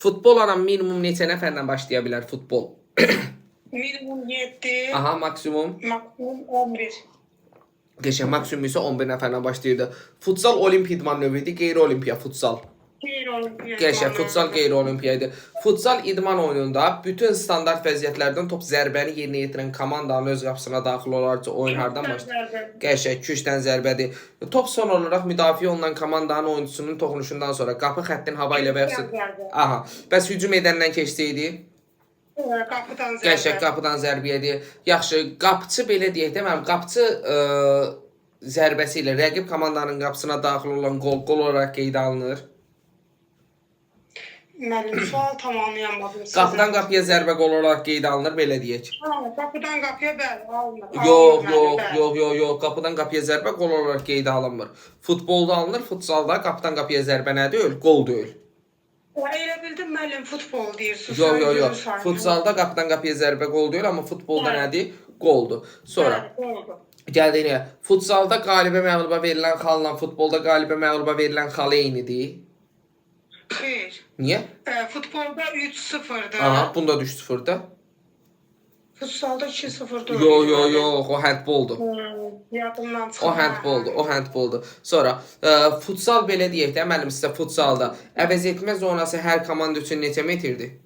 Futbol anam minimum neçə nəfərlə başlaya bilər futbol? Minimum 7, Aha, maksimum. maksimum 11. Geçen maksimum ise 11 nəfərlə başlayırdı. Futsal olimpiya idman növüdür, qeyri-olimpiya futsal. Qeyri-olimpiya Geçen futsal qeyri-olimpiyaydı. Futsal idman oyununda bütün standart vəziyyətlərdən top zərbəni yerinə yetirən komandanın öz qapısına daxil olarca oyun hardan başlayır? Qəşəng küçdən zərbədir. Top son olaraq müdafiə olunan komandanın oyuncusunun toxunuşundan sonra qapı xəttin hava ilə və aha, bəs hücum edəndən keçsəydi? Qapıdan zərbə. Qəşəng qapıdan zərbədir. Yaxşı, qapıçı belə deyək də, mənim qapıçı zərbəsi ilə rəqib komandanın qapısına daxil olan qol olaraq qeydə alınır. Müəllim, sual tamamlayamadım. Qapıdan qapıya zərbə qol olaraq qeydə alınır, belə deyək. Qapıdan qapıya bəli, alınır. Yox, qapıdan qapıya zərbə qol olaraq qeydə alınmır. Futbolda alınır, futsalda qapıdan qapıya zərbə nə deyil? Qol deyil. Elə bildim müəllim, futbol deyirsiniz. Yox. Futsalda qapıdan qapıya zərbə qol deyil, amma futbolda nədir? Qoldur. Sonra gəldik nəyə? Futsalda qalibə məğluba verilən xalla futbolda qalibə məğluba verilən xal eynidir. Xeyr. Niyə? Futbolda 3-0'dır. Aha, bunda 3-0'da. Futsalda 2-0'dır. Yox, o handboldur. Yadımdan çıxdı. O handboldur. Sonra futsal belə deyək də, mənim sizə futsalda əvəz etmə zonası hər komanda üçün neçə metrdir?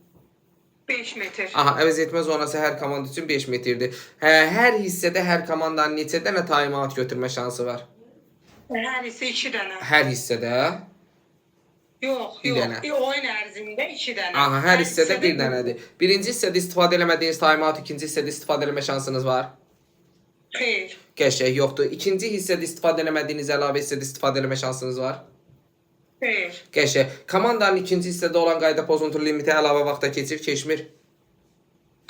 5 metr. Aha, əvəz etmə zonası hər komanda üçün 5 metrdir. Hər hissədə hər komandanın neçə dənə timeout götürmə şansı var? Hər hissə 2 dənə. Hər hissədə? Yox. Oyun ərzində 2 dənə. Aha, hər hissədə 1 dənədir. Birinci hissədə istifadə eləmədiyiniz timeout, ikinci hissədə istifadə eləmə şansınız var? Xeyr. Qəşəng, yoxdur. İkinci hissədə istifadə eləmədiyiniz əlavə hissədə istifadə eləmə şansınız var? Xeyr. Qəşəng. Komandanın ikinci hissədə olan qayda pozuntu limiti əlavə vaxta keçmir?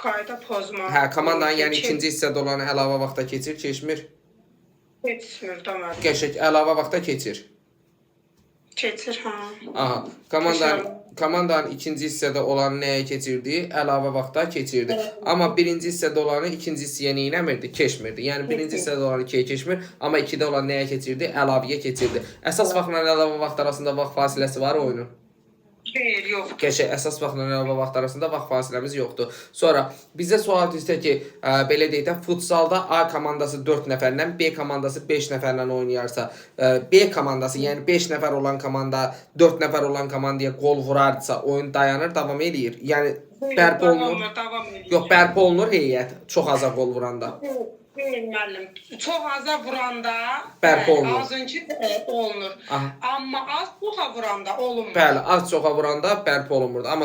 Qayda pozma. Komandanın yəni ikinci hissədə olan əlavə vaxta keçmir? Keçmir, tamam. Qəşəng, əlavə vaxta keçir. Keçir, ha. Aha, komandanın ikinci hissədə olan nəyə keçirdi? Əlavə vaxta keçirdi. Amma birinci hissədə olanı ikinci hissəyə neynəmirdi? Keçmirdi. Yəni birinci hissədə olan ikiyə keçmir, amma ikidə olan nəyə keçirdi? Əlavəyə keçirdi. Əsas vaxtla əlavə vaxt arasında vaxt fasiləsi var oyunun? Xeyr, yox. Qəşəng, əsas vaxtla əlavə vaxt arasında vaxt fasiləmiz yoxdur. Sonra bizə sual düşsə ki, belə deyək də, futsalda A komandası 4 nəfərlə, B komandası 5 nəfərlə oynayarsa, B komandası, yəni 5 nəfər olan komanda 4 nəfər olan komandaya qol vurarsa, oyun dayanır, davam eləyir. Yəni bərpa olunur. Yox, bərpa olunur heyət, çox aza qol vuranda. Xeyr, müəllim. Çox aza vuranda bərpa olunur. Azıncı olunur. Amma az çoxa vuranda olunmur. Bəli, az çoxa vuranda bərpa olunmur. Amma